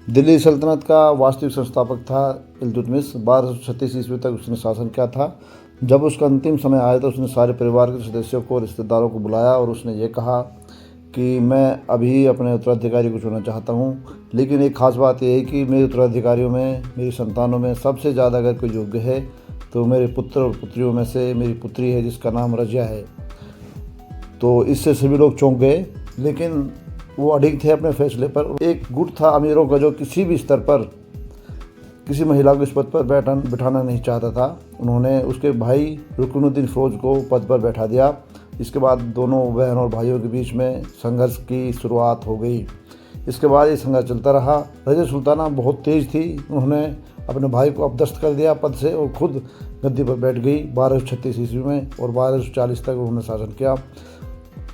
दिल्ली सल्तनत का वास्तविक संस्थापक था इल्तुतमिश। 1236 ईस्वी तक उसने शासन किया था। जब उसका अंतिम समय आया तो उसने सारे परिवार के सदस्यों को, रिश्तेदारों को बुलाया और उसने ये कहा कि मैं अभी अपने उत्तराधिकारी को चुनना चाहता हूँ, लेकिन एक ख़ास बात यह है कि मेरे उत्तराधिकारियों में, मेरी संतानों में सबसे ज़्यादा अगर कोई योग्य है तो मेरे पुत्र और पुत्रियों में से मेरी पुत्री है जिसका नाम रजिया है। तो इससे सभी लोग चौंक गए, लेकिन वो अडिग थे अपने फैसले पर। एक गुट था अमीरों का जो किसी भी स्तर पर किसी महिला को इस पद पर बिठाना नहीं चाहता था। उन्होंने उसके भाई रुकनुद्दीन फ़िरोज़ को पद पर बैठा दिया। इसके बाद दोनों बहन और भाइयों के बीच में संघर्ष की शुरुआत हो गई। इसके बाद ये संघर्ष चलता रहा। रज़िया सुल्ताना बहुत तेज़ थी। उन्होंने अपने भाई को अपदस्थ कर दिया पद से और ख़ुद गद्दी पर बैठ गई 1236 ईस्वी में, और 1240 तक उन्होंने शासन किया।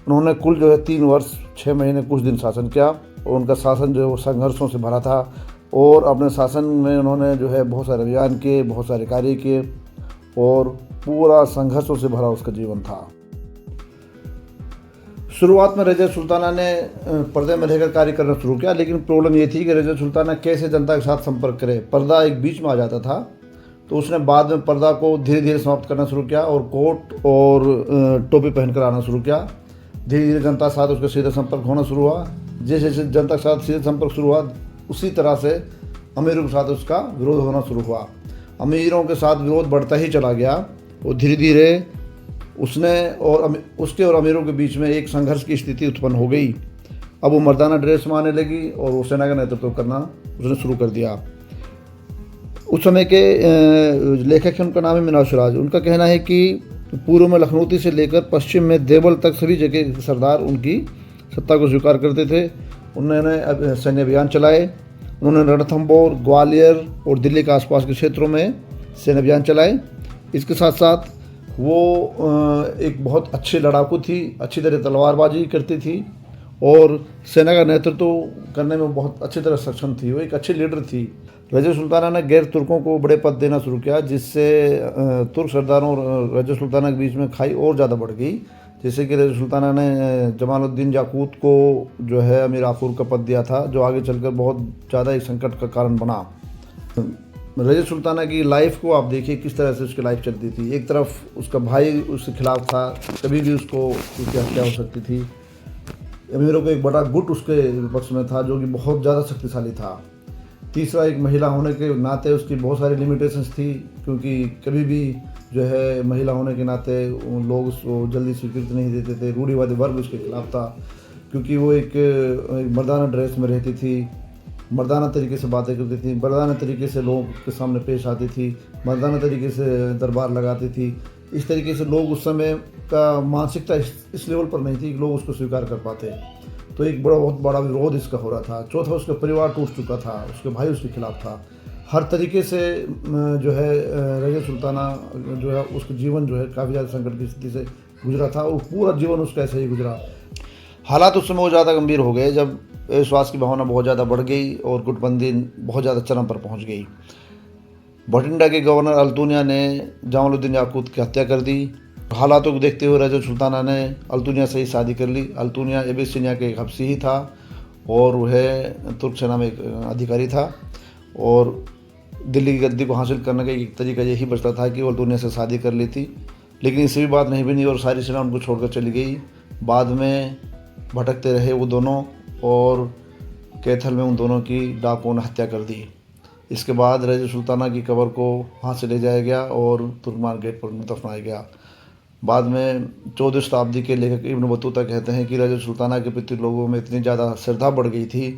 उन्होंने कुल 3 वर्ष 6 महीने कुछ दिन शासन किया, और उनका शासन वो संघर्षों से भरा था। और अपने शासन में उन्होंने बहुत सारे अभियान किए, बहुत सारे कार्य किए, और पूरा संघर्षों से भरा उसका जीवन था। शुरुआत में रज़िया सुल्ताना ने पर्दे में रहकर कार्य करना शुरू किया, लेकिन प्रॉब्लम ये थी कि रज़िया सुल्ताना कैसे जनता के साथ संपर्क करे। पर्दा एक बीच में आ जाता था, तो उसने बाद में पर्दा को धीरे धीरे समाप्त करना शुरू किया और कोट और टोपी पहनकर आना शुरू किया। धीरे धीरे जनता के साथ उसका सीधा संपर्क होना शुरू हुआ। जैसे जैसे जनता के साथ सीधा संपर्क शुरू हुआ, उसी तरह से अमीरों के साथ उसका विरोध होना शुरू हुआ। अमीरों के साथ विरोध बढ़ता ही चला गया, और धीरे धीरे उसके और अमीरों के बीच में एक संघर्ष की स्थिति उत्पन्न हो गई। अब वो मर्दाना ड्रेस में आने लगी और वो सेना का नेतृत्व करना उसने शुरू कर दिया। उस समय के लेखक हैं, उनका नाम है मीनार सिराज। उनका कहना है कि पूर्व में लखनऊती से लेकर पश्चिम में देवल तक सभी जगह सरदार उनकी सत्ता को स्वीकार करते थे। उन्होंने सैन्य अभियान चलाए। उन्होंने रणथंभौर, ग्वालियर और दिल्ली के आसपास के क्षेत्रों में सैन्य अभियान चलाए। इसके साथ साथ वो एक बहुत अच्छी लड़ाकू थी, अच्छी तरह तलवारबाजी करती थी, और सेना का नेतृत्व करने में बहुत अच्छी तरह सक्षम थी। वो एक अच्छी लीडर थी। रज़िया सुल्ताना ने गैर तुर्कों को बड़े पद देना शुरू किया, जिससे तुर्क सरदारों और रज़िया सुल्ताना के बीच में खाई और ज़्यादा बढ़ गई। जैसे कि रज़िया सुल्ताना ने जमालुद्दीन याकूत को अमीर आफूर का पद दिया था, जो आगे चलकर बहुत ज़्यादा एक संकट का कारण बना। रज़िया सुल्ताना की लाइफ को आप देखिए किस तरह से उसकी लाइफ चलती थी। एक तरफ उसका भाई उसके खिलाफ था, कभी भी उसकी हत्या हो सकती थी। अमीरों का एक बड़ा गुट उसके पक्ष में था, जो कि बहुत ज़्यादा शक्तिशाली था। तीसरा, एक महिला होने के नाते उसकी बहुत सारी लिमिटेशंस थी, क्योंकि कभी भी महिला होने के नाते लोग उसको जल्दी स्वीकृति नहीं देते थे। रूढ़िवादी वर्ग उसके खिलाफ था, क्योंकि वो एक मर्दाना ड्रेस में रहती थी, मर्दाना तरीके से बातें करती थी, मर्दाना तरीके से लोगों के सामने पेश आती थी, मर्दाना तरीके से दरबार लगाती थी। इस तरीके से लोग उस समय का मानसिकता इस लेवल पर नहीं थी कि लोग उसको स्वीकार कर पाते। तो एक बहुत बड़ा विरोध इसका हो रहा था। चौथा, उसका परिवार टूट चुका था, उसके भाई उसके खिलाफ था। हर तरीके से रज़िया सुल्ताना उसका जीवन काफ़ी ज़्यादा संकट की स्थिति से गुजरा था, और पूरा जीवन उसका ऐसे ही गुजरा। हालात उस समय बहुत ज़्यादा गंभीर हो गए, जब विश्वास की भावना बहुत ज़्यादा बढ़ गई और गुटबंदी बहुत ज़्यादा चरम पर पहुंच गई। भटिंडा के गवर्नर अल्तुनिया ने जमालुद्दीन याकूत की हत्या कर दी। हालातों को देखते हुए रज़िया सुल्ताना ने अल्तुनिया से ही शादी कर ली। अल्तुनिया एबिसिनिया के एक हबशी ही था, और वह तुर्क सेना में एक अधिकारी था, और दिल्ली की गद्दी को हासिल करने का एक तरीका यही बचता था कि वो अल्तुनिया से शादी कर ली थी। लेकिन इससे भी बात नहीं बनी और सारी सेना उनको छोड़कर चली गई। बाद में भटकते रहे वो दोनों, और कैथल में उन दोनों की डाकुओं ने हत्या कर दी। इसके बाद रज़िया सुल्ताना की कब्र को हाथ से ले जाया गया और तुर्कमान गेट पर दफनाया गया। बाद में 14वीं शताब्दी के लेखक इब्न बतूता कहते हैं कि रज़िया सुल्ताना के प्रति लोगों में इतनी ज़्यादा श्रद्धा बढ़ गई थी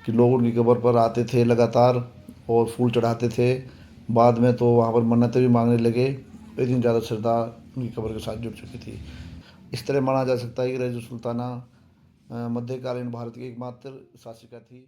कि लोग उनकी कब्र पर आते थे लगातार और फूल चढ़ाते थे। बाद में तो वहाँ पर मन्नतें भी मांगने लगे, इतनी ज़्यादा श्रद्धा उनकी कब्र के साथ जुड़ चुकी थी। इस तरह माना जा सकता है कि रज़िया सुल्ताना मध्यकालीन भारत की एकमात्र शासिका थी।